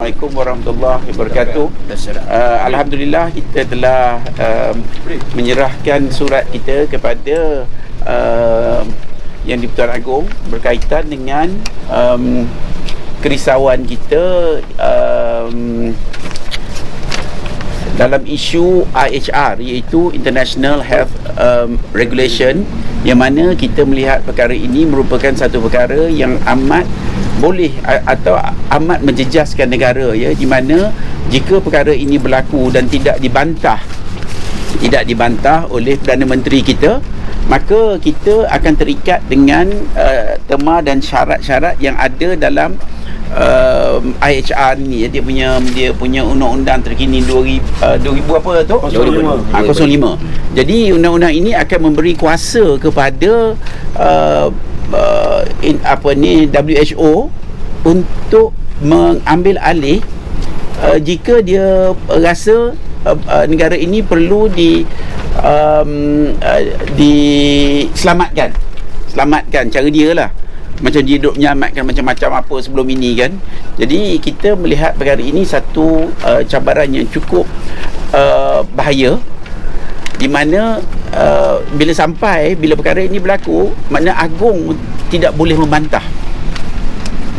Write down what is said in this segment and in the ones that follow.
Assalamualaikum warahmatullahi wabarakatuh. Alhamdulillah kita telah menyerahkan surat kita kepada Yang di-Pertuan Agong berkaitan dengan kerisauan kita dalam isu IHR, iaitu International Health Regulation, yang mana kita melihat perkara ini merupakan satu perkara yang amat boleh atau amat menjejaskan negara, ya, di mana jika perkara ini berlaku dan tidak dibantah oleh Perdana Menteri kita, maka kita akan terikat dengan terma dan syarat-syarat yang ada dalam IHR ni. Dia punya undang-undang terkini 2000 apa tu? 05. Jadi undang-undang ini akan memberi kuasa kepada WHO untuk mengambil alih jika dia rasa negara ini perlu diselamatkan cara dia lah, macam dia duduk menyelamatkan macam-macam apa sebelum ini kan. Jadi kita melihat perkara ini satu cabaran yang cukup bahaya, di mana bila perkara ini berlaku, makna Agong tidak boleh membantah.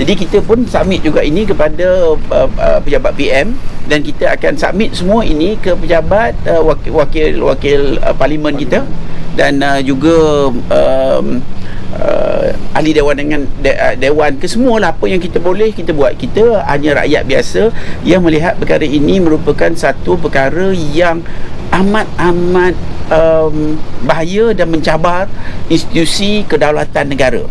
Jadi kita pun submit juga ini kepada pejabat PM, dan kita akan submit semua ini ke pejabat wakil parlimen kita, dan juga ahli dewan dengan dewan, ke semualah apa yang kita boleh kita buat. Kita hanya rakyat biasa yang melihat perkara ini merupakan satu perkara yang amat bahaya dan mencabar institusi kedaulatan negara.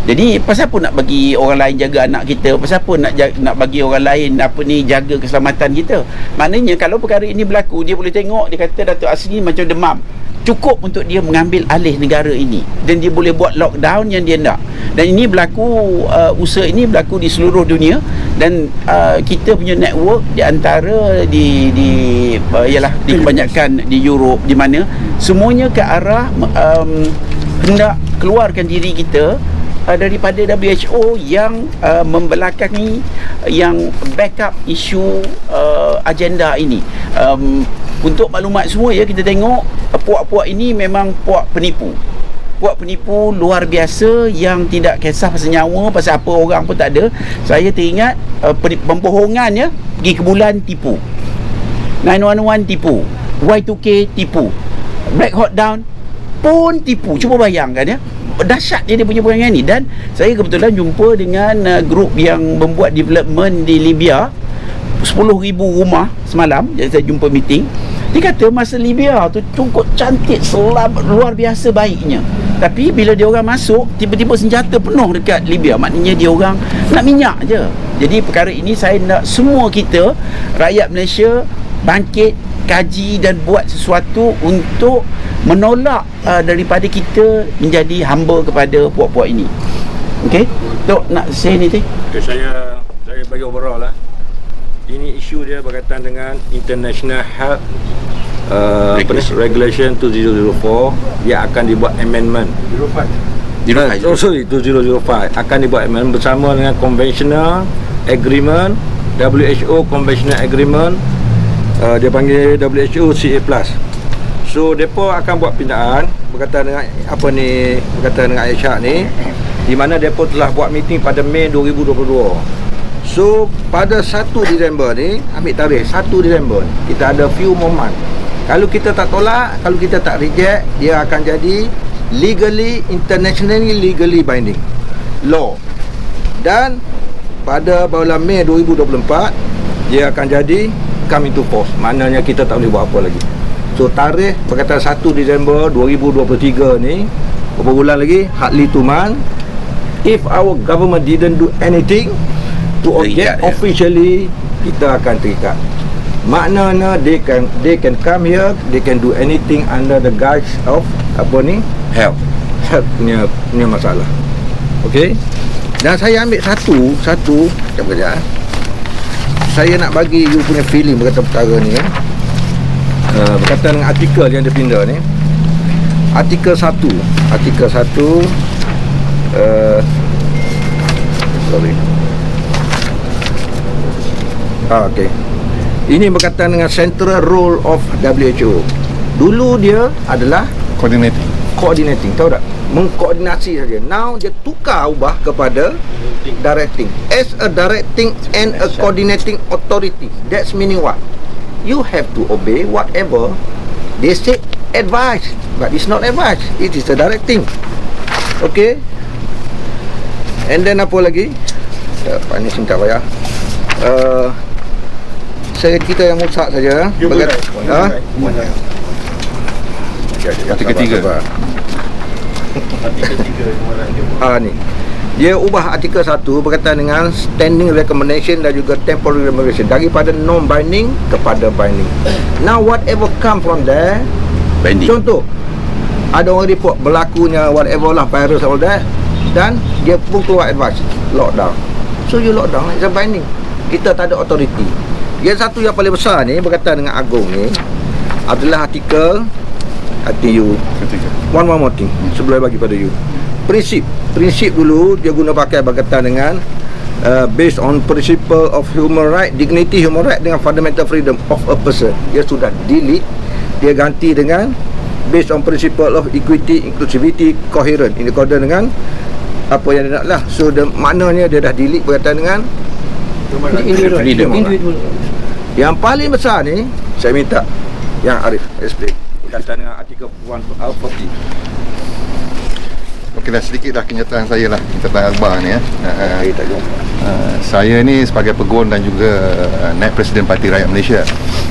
Jadi pasal apa nak bagi orang lain jaga anak kita? Pasal apa nak bagi orang lain jaga keselamatan kita? Maknanya kalau perkara ini berlaku, dia boleh tengok, dia kata Datuk Asri macam demam, cukup untuk dia mengambil alih negara ini, dan dia boleh buat lockdown yang dia nak. Dan ini berlaku, usaha ini berlaku di seluruh dunia, dan kita punya network di antara di kebanyakan di Europe, di mana semuanya ke arah hendak keluarkan diri kita daripada WHO yang membelakangi, yang backup isu agenda ini. Untuk maklumat semua, ya, kita tengok puak-puak ini memang puak penipu luar biasa, yang tidak kisah pasal nyawa, pasal apa orang pun tak ada. Saya teringat pembohongan, ya, pergi ke bulan tipu, 911 tipu, Y2K tipu, Black Hawk Down pun tipu. Cuba bayangkan, ya, dahsyat dia punya perangai ni. Dan saya kebetulan jumpa dengan grup yang membuat development di Libya, 10,000 rumah semalam. Jadi saya jumpa meeting. Dia kata masa Libya tu cukup cantik, luar biasa baiknya, tapi bila dia orang masuk, tiba-tiba senjata penuh dekat Libya. Maknanya dia orang nak minyak je. Jadi perkara ini saya nak semua kita rakyat Malaysia bangkit, kaji dan buat sesuatu untuk menolak daripada kita menjadi hamba kepada puak-puak ini. Okey, Tok nak say anything? Okay, saya bagi overall lah. Ini isu dia berkaitan dengan International Health Regulation 2004. Dia akan dibuat amendment 2005 akan dibuat amendment bersama dengan Conventional Agreement, WHO Conventional Agreement, dia panggil WHO CA+. So depa akan buat pindaan berkaitan dengan berkaitan dengan Aisyah ni, di mana depa telah buat meeting pada Mei 2022. So pada 1 Disember ni, ambil tarikh 1 Disember, kita ada few moment. Kalau kita tak tolak, kalau kita tak reject, dia akan jadi internationally legally binding law. Dan pada bulan Mei 2024 dia akan jadi come into force. Maknanya kita tak boleh buat apa lagi. So tarikh berkaitan 1 Disember 2023 ni, berapa bulan lagi, hardly 2 months. If our government didn't do anything to get officially, kita akan terikat. Maknanya they can come here, they can do anything under the guise of health punya masalah. Okey. Dan saya ambil satu kejap. Saya nak bagi you punya feeling berkaitan perkara ni, berkaitan dengan artikel yang dia pindah ni. Artikel 1 sorry. Okey. Ini berkaitan dengan central role of WHO. Dulu dia adalah coordinating, tahu tak? Mengkoordinasi saja. Now dia ubah kepada directing. As a directing and a coordinating authority. That's meaning what? You have to obey whatever they say advice, but it's not advice. It is a directing. Okay. And then apa lagi? Pak ni singkat payah. Saya kita yang musak saja. Artikel 3. Ni dia ubah artikel 1 berkaitan dengan standing recommendation dan juga temporary recommendation daripada non-binding kepada binding. Now whatever come from there, Binding. contoh ada orang report berlakunya whatever lah, virus all that, dan dia pun keluar advice lockdown, so you lockdown, it's a binding. Kita tak ada authority. Yang satu yang paling besar ni berkaitan dengan agung ni adalah artikel you one more thing sebelum bagi pada you. Prinsip dulu dia guna pakai berkaitan dengan based on principle of human right, dignity human right dengan fundamental freedom of a person. Dia sudah delete, dia ganti dengan based on principle of equity, inclusivity, coherent, in accordance dengan apa yang dia nak lah. So maknanya dia dah delete berkaitan dengan individual. Yang paling besar ni saya minta yang Arif explain berkaitan dengan artikel 140. Okeylah, sedikitlah kenyataan saya lah, kenyataan Akbar ni ya. Saya ni sebagai peguam dan juga naib Presiden Parti Rakyat Malaysia.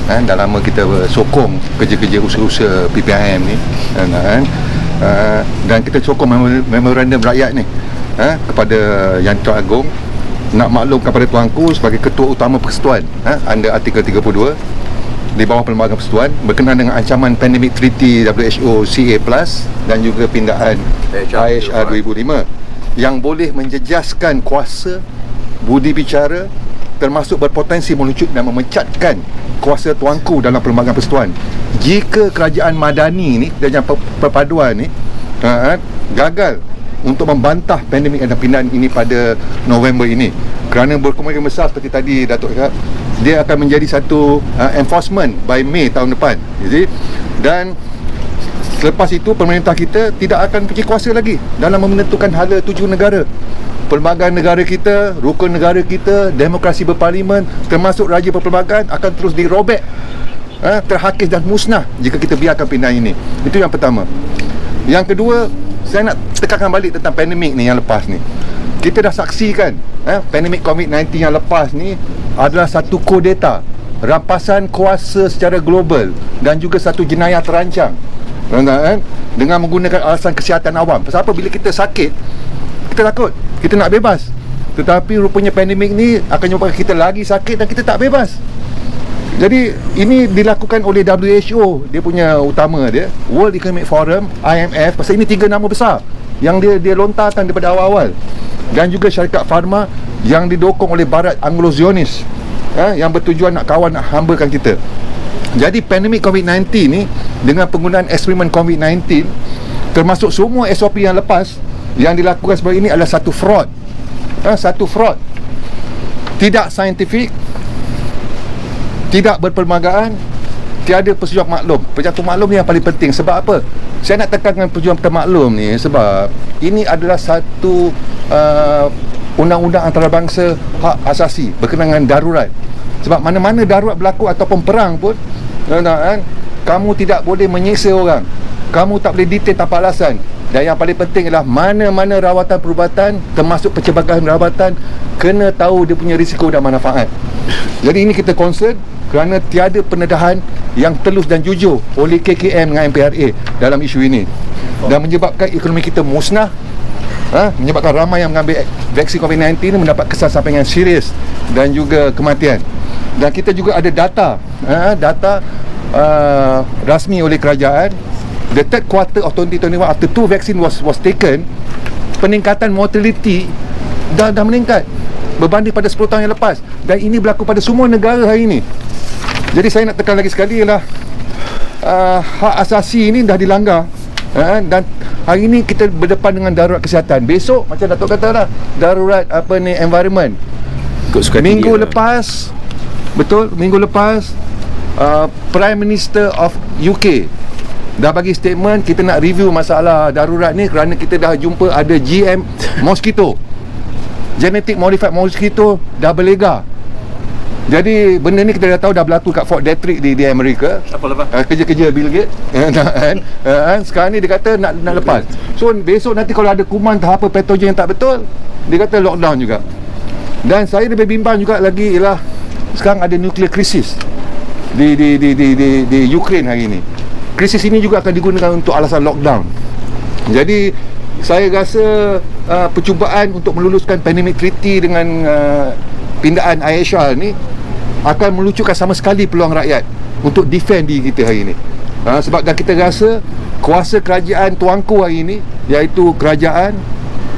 Dah lama kita sokong kerja-kerja usaha-usaha PPIM ni, dan kita sokong memorandum rakyat ni kepada Yang Tuan Agong, nak maklumkan kepada tuanku sebagai Ketua Utama Persekutuan under artikel 32 di bawah Perlembagaan Persekutuan berkenaan dengan ancaman pandemik treaty WHO CA+ dan juga pindaan IHR 2005 yang boleh menjejaskan kuasa budi bicara termasuk berpotensi melucut dan memecatkan kuasa tuanku dalam Perlembagaan Persekutuan. Jika kerajaan madani ni dan perpaduan ni gagal untuk membantah pandemik dan pindaan ini pada November ini, kerana berkemungkinan besar seperti tadi Datuk cakap, dia akan menjadi satu enforcement by Mei tahun depan. Jadi, dan selepas itu pemerintah kita tidak akan pergi kuasa lagi dalam menentukan hala tuju negara. Perlembagaan negara kita, rukun negara kita, demokrasi berparlimen termasuk raja perlembagaan akan terus dirobek, terhakis dan musnah jika kita biarkan pindaan ini. Itu yang pertama. Yang kedua, saya nak tekankan balik tentang pandemik ni yang lepas ni. Kita dah saksikan pandemik COVID-19 yang lepas ni adalah satu kudeta, rampasan kuasa secara global dan juga satu jenayah terancang dengan menggunakan alasan kesihatan awam. Pasal apa? Bila kita sakit, kita takut, kita nak bebas. Tetapi rupanya pandemik ni akan menyebabkan kita lagi sakit dan kita tak bebas. Jadi ini dilakukan oleh WHO, dia punya utama dia, World Economic Forum, IMF. Pasal ini 3 nama besar yang dia lontarkan daripada awal-awal, dan juga syarikat farma yang didokong oleh barat Anglo-Zionis yang bertujuan nak kawan, nak hambakan kita. Jadi pandemik COVID-19 ni dengan penggunaan eksperimen COVID-19 termasuk semua SOP yang lepas yang dilakukan sebelum ini adalah satu fraud. Satu fraud. Tidak saintifik, tidak berperlembagaan, tiada persetujuan maklum. Persetujuan maklum ni yang paling penting. Sebab apa? Saya nak tekankan persetujuan maklum ni sebab ini adalah satu undang-undang antarabangsa hak asasi berkenaan dengan darurat. Sebab mana-mana darurat berlaku ataupun perang pun, kamu tidak boleh menyiksa orang, kamu tak boleh detain tanpa alasan. Dan yang paling penting adalah mana-mana rawatan perubatan termasuk pencegahan rawatan kena tahu dia punya risiko dan manfaat. Jadi ini kita concern kerana tiada pendedahan yang telus dan jujur oleh KKM dengan MPRA dalam isu ini, dan menyebabkan ekonomi kita musnah, menyebabkan ramai yang mengambil vaksin COVID-19 ini mendapat kesan sampingan serius dan juga kematian. Dan kita juga ada data rasmi oleh kerajaan, the third quarter of 2021 after 2 vaccine was taken, peningkatan mortality dah meningkat berbanding pada 10 tahun yang lepas, dan ini berlaku pada semua negara hari ini. Jadi saya nak tekan lagi sekali ialah hak asasi ini dah dilanggar, dan hari ini kita berdepan dengan darurat kesihatan. Besok macam Datuk kata lah, darurat environment. Minggu lepas Betul, minggu lepas Prime Minister of UK dah bagi statement, kita nak review masalah darurat ni kerana kita dah jumpa ada GM mosquito, genetic modified mosquito dah berlega. Jadi benda ni kita dah tahu dah berlaku kat Fort Detrick di Amerika. Kerja-kerja Bill Gates sekarang ni dia kata nak lepas. So besok nanti kalau ada kuman atau apa patogen yang tak betul, dia kata lockdown juga. Dan saya lebih bimbang juga lagi ialah sekarang ada nuclear crisis di Ukraine hari ini. Krisis ini juga akan digunakan untuk alasan lockdown. Jadi saya rasa percubaan untuk meluluskan pandemic treaty dengan pindaan IHR ni akan melucukan sama sekali peluang rakyat untuk defend diri kita hari ini. Sebab dan kita rasa kuasa kerajaan tuanku hari ini, iaitu kerajaan,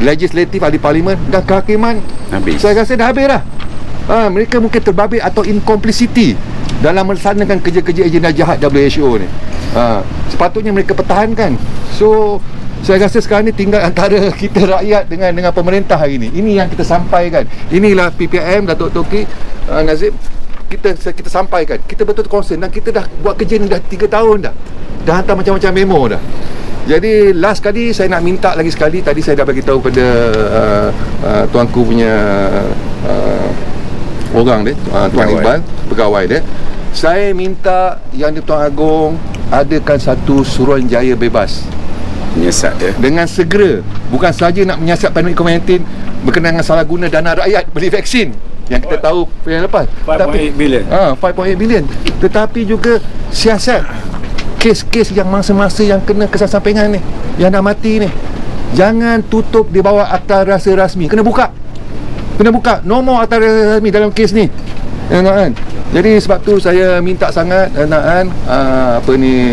legislatif, ahli parlimen dan kehakiman, habis. Saya rasa dah habis dah. Mereka mungkin terbabit atau incomplicity dalam melaksanakan kerja-kerja agenda jahat WHO ni. Sepatutnya mereka pertahankan. So saya rasa sekarang ni tinggal antara kita rakyat dengan pemerintah hari ni. Ini yang kita sampaikan. Inilah PPM Datuk Toki Nazim, kita sampaikan. Kita betul concern dan kita dah buat kerja ni dah 3 tahun dah. Dah hantar macam-macam memo dah. Jadi last kali saya nak minta lagi sekali, tadi saya dah bagi tahu pada tuanku punya orang dia, Tuan Iqbal, pegawai dia. Saya minta Yang di-Tuan Agong adakan satu Suruhanjaya bebas menyiasat dia dengan segera, bukan saja nak menyiasat pandemik COVID-19 berkenaan dengan salah guna dana rakyat beli vaksin yang kita tahu yang lepas, 5.8 bilion. 5.8 bilion, tetapi juga siasat kes-kes yang masa-masa yang kena kesan sampingan ni, yang dah mati ni, jangan tutup di bawah akta rahsia rasmi. Kena buka no more akta rahsia rasmi dalam kes ni. Jadi sebab tu saya minta sangat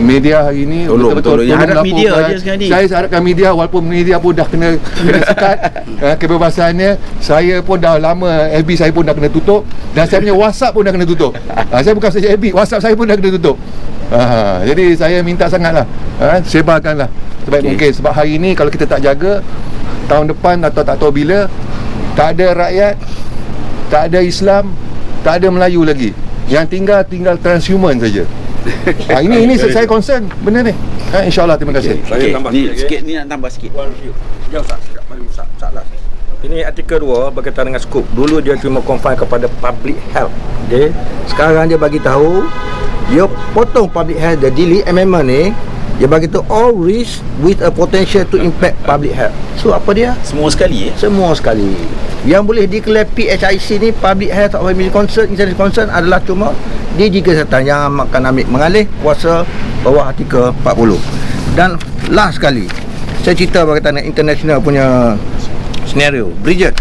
media hari ni betul-betul harap media aja sekarang ni. Saya harapkan media, walaupun media pun dah kena sekat kebebasannya. Saya pun dah lama FB saya pun dah kena tutup, dan saya punya WhatsApp pun dah kena tutup. Saya bukan saja FB, WhatsApp saya pun dah kena tutup. Jadi saya minta sangatlah, sebarkanlah sebaik mungkin. Sebab hari ni kalau kita tak jaga, tahun depan atau tak tahu bila, tak ada rakyat, tak ada Islam, tak ada Melayu lagi. Yang tinggal transhuman saja. Ini saya concern benda ni. InsyaAllah, terima kasih. Saya tambah sikit ni nak tambah sikit. Jom sekejap, mari salah. Ini artikel 2 berkaitan dengan skop. Dulu dia cuma confine kepada public health. Okay. Sekarang dia bagi tahu, dia potong public health, dia delete amendment ni. Dia bagi tahu all risk with a potential to impact public health. So apa dia? Semua sekali Semua sekali. Yang boleh declare PHIC ni, public health or family concern, international concern, adalah cuma DG Kesihatan yang akan ambil mengalih kuasa bawah artikel 40. Dan last sekali saya cerita berkaitan dengan international punya senario. Bridget.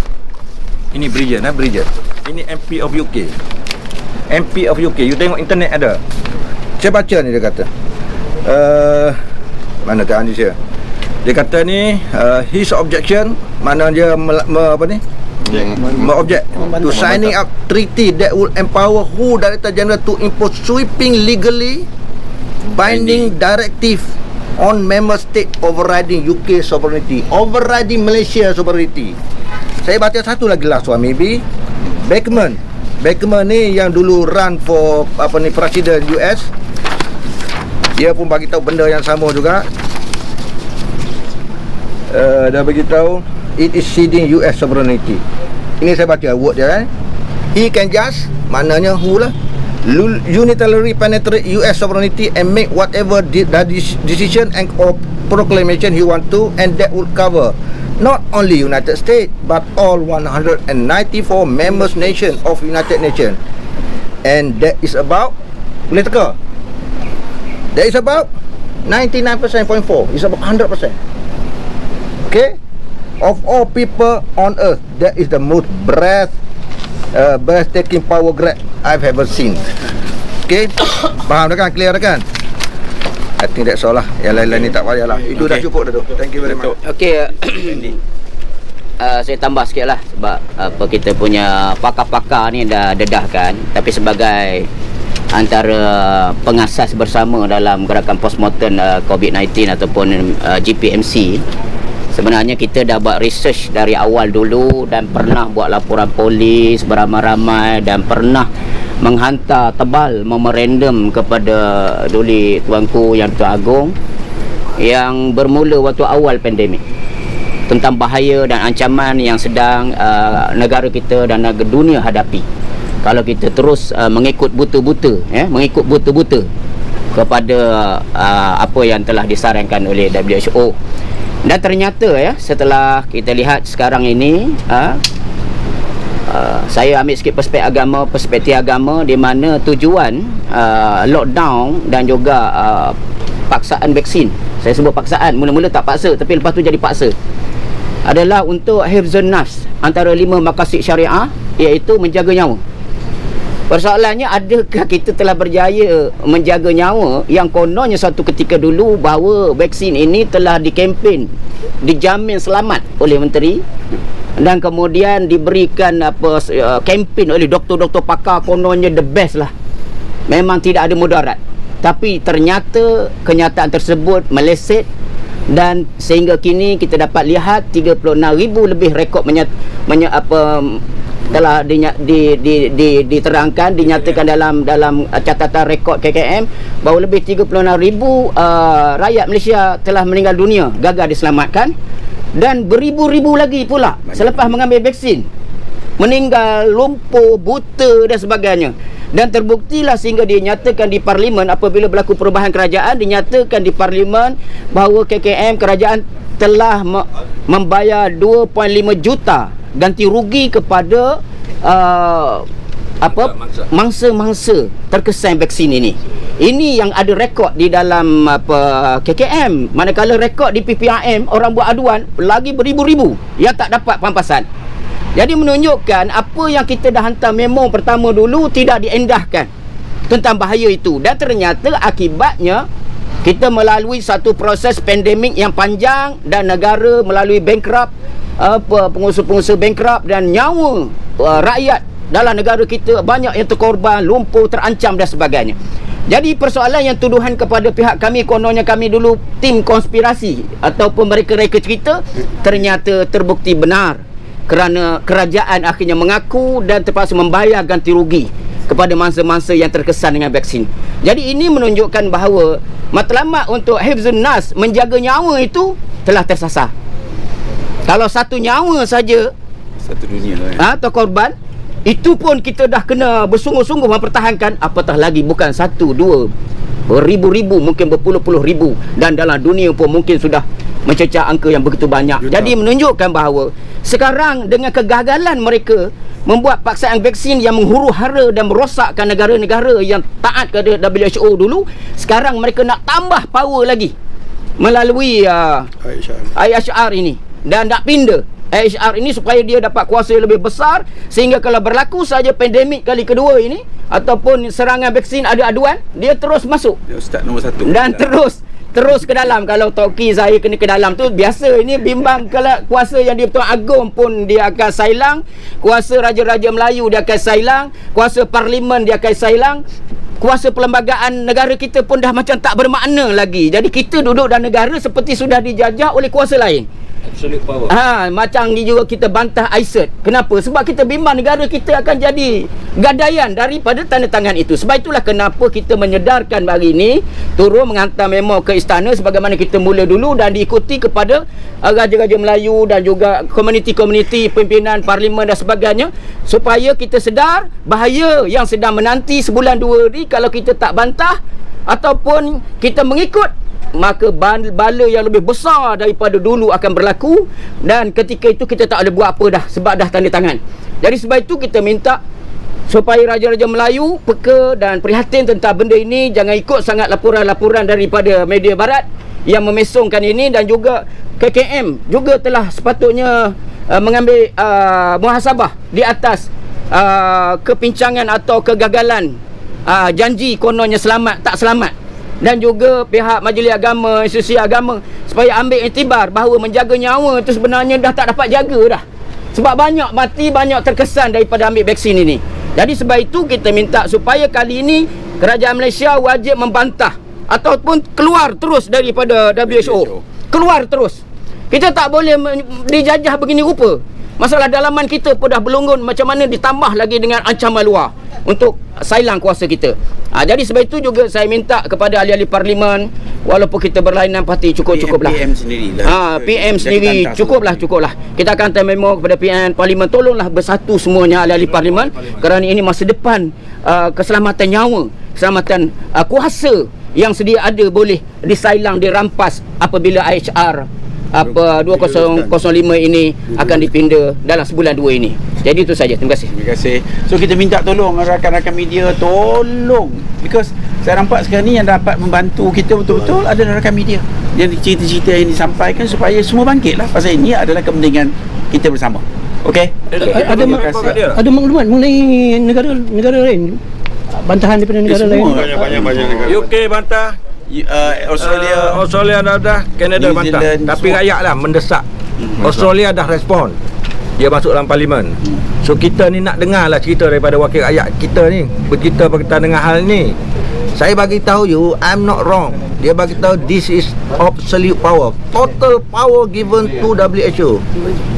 Ini Bridget, Bridget. Ini MP of UK. MP of UK. You tengok internet ada. Saya baca ni, dia kata mana tak Andi saya. Dia kata ni his objection, mana dia object to signing up treaty that will empower WHO Director General to impose sweeping legally binding directive on member state overriding UK sovereignty, overriding Malaysia sovereignty. Saya baca satu lagi lah suami Beckman ni yang dulu run for presiden US. Dia pun bagi tahu benda yang sama juga. Dah bagi tahu it is ceding US sovereignty. Ini saya baca word dia kan. He can just, maknanya who lah, unilaterally penetrate US sovereignty and make whatever decision and or proclamation he want to, and that would cover not only United States but all 194 members nation of United Nations. And that is about, boleh teka, that is about 99.4%. It's about 100%. Okay, of all people on earth, that is the most breathtaking power grab I've ever seen. Okay, faham dah kan? Clear dah kan? I think that's all lah. Yang lain-lain ni tak payah lah. Itu dah cukup dah tu. Thank you very much. Okay, saya tambah sikit lah. Sebab kita punya pakar-pakar ni dah dedahkan. Tapi sebagai antara pengasas bersama dalam gerakan postmortem COVID-19 ataupun GPMC, sebenarnya kita dah buat research dari awal dulu dan pernah buat laporan polis beramai-ramai dan pernah menghantar tebal memorandum kepada Duli Tuanku Yang Dipertuan Agong yang bermula waktu awal pandemik tentang bahaya dan ancaman yang sedang negara kita dan negara dunia hadapi kalau kita terus mengikut buta-buta kepada apa yang telah disarankan oleh WHO. Dan ternyata setelah kita lihat sekarang ini, saya ambil sikit perspektif agama di mana tujuan lockdown dan juga paksaan vaksin. Saya sebut paksaan, mula-mula tak paksa tapi lepas tu jadi paksa, adalah untuk hifzun nafs, antara 5 maqasid syariah, iaitu menjaga nyawa. Persoalannya, adakah kita telah berjaya menjaga nyawa yang kononnya satu ketika dulu bahawa vaksin ini telah dikempen, dijamin selamat oleh menteri, dan kemudian diberikan kempen oleh doktor-doktor pakar, kononnya the best lah, memang tidak ada mudarat. Tapi ternyata kenyataan tersebut meleset, dan sehingga kini kita dapat lihat 36,000 lebih rekod telah diterangkan, dinyatakan dalam catatan rekod KKM bahawa lebih 36,000 rakyat Malaysia telah meninggal dunia, gagal diselamatkan, dan beribu-ribu lagi pula selepas mengambil vaksin meninggal, lumpuh, buta dan sebagainya. Dan terbuktilah sehingga dinyatakan di Parlimen, apabila berlaku perubahan kerajaan, dinyatakan di Parlimen bahawa KKM, kerajaan telah membayar 2.5 juta ganti rugi kepada mangsa-mangsa terkesan vaksin ini. Ini yang ada rekod di dalam KKM. Manakala rekod di PPRM, orang buat aduan lagi beribu-ribu yang tak dapat pampasan. Jadi menunjukkan apa yang kita dah hantar memo pertama dulu tidak diendahkan tentang bahaya itu. Dan ternyata akibatnya kita melalui satu proses pandemik yang panjang dan negara melalui bankrupt, pengusaha-pengusaha bankrupt, dan nyawa rakyat dalam negara kita banyak yang terkorban, lumpuh, terancam dan sebagainya. Jadi persoalan yang tuduhan kepada pihak kami, kononnya kami dulu tim konspirasi ataupun mereka-reka cerita, ternyata terbukti benar, kerana kerajaan akhirnya mengaku dan terpaksa membayar ganti rugi kepada mangsa-mangsa yang terkesan dengan vaksin. Jadi ini menunjukkan bahawa matlamat untuk hifzun nas, menjaga nyawa itu telah tersasar. Kalau satu nyawa saja, satu dunia terkorban, itu pun kita dah kena bersungguh-sungguh mempertahankan, apatah lagi bukan satu, dua, beribu-ribu, mungkin berpuluh-puluh ribu, dan dalam dunia pun mungkin sudah mencecah angka yang begitu banyak. Jadi menunjukkan bahawa sekarang dengan kegagalan mereka membuat paksaan vaksin yang menghuru-hara dan merosakkan negara-negara yang taat kepada WHO dulu, sekarang mereka nak tambah power lagi melalui IHR ini, dan nak pindah IHR ini supaya dia dapat kuasa yang lebih besar, sehingga kalau berlaku saja pandemik kali kedua ini ataupun serangan vaksin ada aduan, dia terus masuk, dia Ustaz nombor 1 dan terus ke dalam. Kalau Toki saya kena ke dalam tu biasa, ini bimbang. Kalau kuasa yang Dipertuan Agong pun dia akan sailang, kuasa Raja-Raja Melayu dia akan sailang, kuasa Parlimen dia akan sailang, kuasa perlembagaan negara kita pun dah macam tak bermakna lagi. Jadi kita duduk dalam negara seperti sudah dijajah oleh kuasa lain. Absolute power. Macam ni juga kita bantah ICED. Kenapa? Sebab kita bimbang negara kita akan jadi gadaian daripada tanda tangan itu. Sebab itulah kenapa kita menyedarkan hari ini turun menghantar memo ke istana sebagaimana kita mula dulu, dan diikuti kepada Raja-Raja Melayu dan juga komuniti-komuniti, pimpinan Parlimen dan sebagainya, supaya kita sedar bahaya yang sedang menanti sebulan 2 ni. Kalau kita tak bantah ataupun kita mengikut, maka bala yang lebih besar daripada dulu akan berlaku, dan ketika itu kita tak boleh buat apa dah, sebab dah tanda tangan. Jadi sebab itu kita minta supaya Raja-Raja Melayu peka dan prihatin tentang benda ini. Jangan ikut sangat laporan-laporan daripada media barat yang memesongkan ini, dan juga KKM juga telah sepatutnya mengambil muhasabah di atas kepincangan atau kegagalan janji kononnya selamat tak selamat. Dan juga pihak majlis agama, institusi agama, supaya ambil iktibar bahawa menjaga nyawa itu sebenarnya dah tak dapat jaga dah, sebab banyak mati, banyak terkesan daripada ambil vaksin ini. Jadi sebab itu kita minta supaya kali ini kerajaan Malaysia wajib membantah ataupun keluar terus daripada WHO. Keluar terus. Kita tak boleh dijajah begini rupa. Masalah dalaman kita pun dah berlunggun, macam mana ditambah lagi dengan ancaman luar untuk sailang kuasa kita. Jadi sebab itu juga saya minta kepada ahli-ahli parlimen, walaupun kita berlainan parti, cukuplah. PM sendiri lah. PM sendiri cukuplah. Kita akan hantar memo kepada PM parlimen, tolonglah bersatu semuanya ahli-ahli parlimen, kerana ini masa depan keselamatan nyawa, keselamatan kuasa yang sedia ada boleh disailang, dirampas apabila IHR 2005 ini akan dipinda dalam sebulan 2 ini. Jadi itu saja. Terima kasih. Terima kasih. So kita minta tolong rakan-rakan media, tolong, because saya nampak sekarang ni yang dapat membantu kita betul-betul adalah rakan media. Yang cerita-cerita yang disampaikan supaya semua bangkitlah, pasal ini adalah kepentingan kita bersama. Okey? Ada maklumat mengenai negara lain, bantahan daripada negara lain. Banyak negara. UK bantah, Australia dah, Canada New bantah. Zealand, Tapi semua. rakyat lah mendesak. Australia dah respon. Dia masuk dalam parlimen. So kita ni nak dengar lah cerita daripada wakil rakyat kita ni, bercerita berkaitan dengan hal ni. Saya bagi tahu you, I'm not wrong. Dia bagi tahu this is absolute power, total power given to WHO.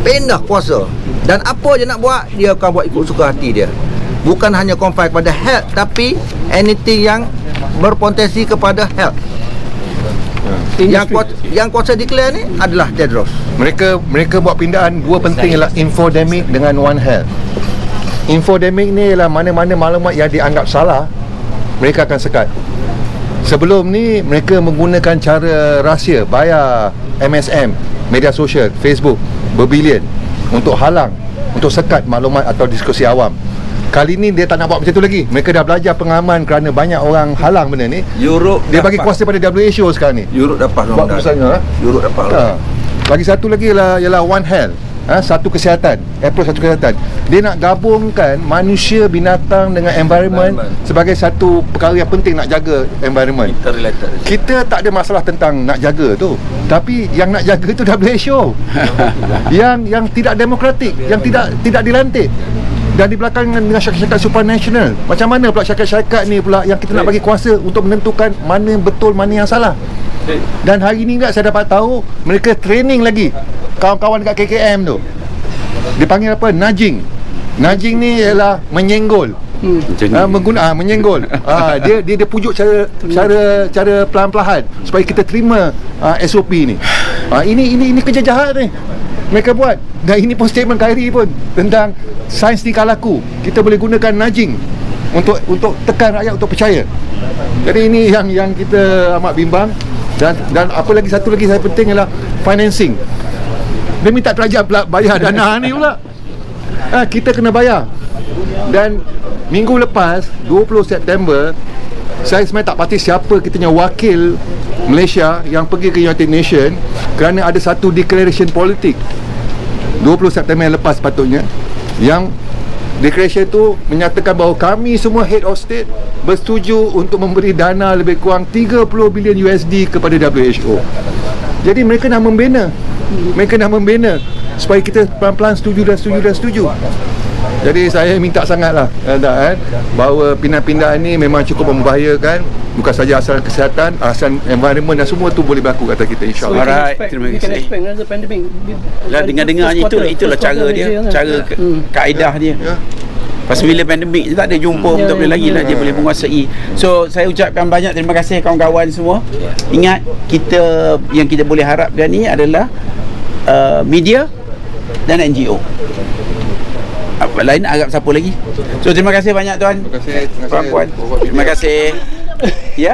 Pindah kuasa. Dan apa je nak buat, dia akan buat ikut suka hati dia. Bukan hanya confine pada health, tapi anything yang berpotensi kepada health. Yang kuasa declare ni adalah Tedros. Mereka buat pindahan dua penting ialah infodemic dengan One Health. Infodemic ni ialah mana-mana maklumat yang dianggap salah, mereka akan sekat. Sebelum ni mereka menggunakan cara rahsia, bayar MSM, media sosial, Facebook berbilion untuk halang, untuk sekat maklumat atau diskusi awam. Kali ni dia tak nak buat macam tu lagi. Mereka dah belajar pengalaman kerana banyak orang halang benda ni. Europe Dia bagi kuasa pada WHO sekarang ni. Europe dapat Buat misalnya, Europe dapat. Lagi satu lagi ialah One Health. Satu kesihatan, approach satu kesihatan. Dia nak gabungkan manusia, binatang dengan environment sebagai satu perkara yang penting, nak jaga environment. Interrelated. Kita tak ada masalah tentang nak jaga tu, tapi yang nak jaga tu WHO. yang tidak demokratik, yang tidak dilantik. Dan di belakang dengan syarikat-syarikat supranational. Macam mana pula syarikat-syarikat ni pula yang kita nak bagi kuasa untuk menentukan mana betul, mana yang salah. Dan hari ni juga saya dapat tahu mereka training lagi kawan-kawan dekat KKM tu. Dipanggil apa? Nudging. Nudging ni ialah menyenggol. Menyenggol. Dia pujuk cara pelan-pelan supaya kita terima SOP ni. Ini kerja jahat ni mereka buat. Dan ini pun statement Khairi pun tentang sains tingkah laku. Kita boleh gunakan nudging untuk tekan rakyat untuk percaya. Jadi ini yang kita amat bimbang. Dan apa lagi, satu lagi saya penting ialah financing. Dia minta kerajaan pula bayar dana ni pula. Kita kena bayar. Dan minggu lepas 20 September saya sebenarnya tak pasti siapa kita punya wakil Malaysia yang pergi ke United Nations kerana ada satu declaration politik 20 September yang lepas sepatutnya, yang declaration tu menyatakan bahawa kami semua head of state bersetuju untuk memberi dana lebih kurang 30 bilion USD kepada WHO. Jadi mereka nak membina supaya kita pelan-pelan setuju. Jadi saya minta sangatlah bahawa pindah-pindahan ni memang cukup membahayakan, bukan saja asal kesihatan, asal environment dan semua tu boleh berlaku kata kita, insyaAllah. Alright, terima kasih. Lah dengar-dengar itulah cara dia, cara kaedah dia. Pasal bila pandemik dia tak ada jumpa pun tak boleh lagi lah, dia boleh menguasai. So saya ucapkan banyak terima kasih kawan-kawan semua. Ingat, yang kita boleh harapkan ni adalah media dan NGO. Lain harap siapa lagi. So terima kasih banyak tuan. Terima kasih. Puan-puan. Terima kasih. Ya.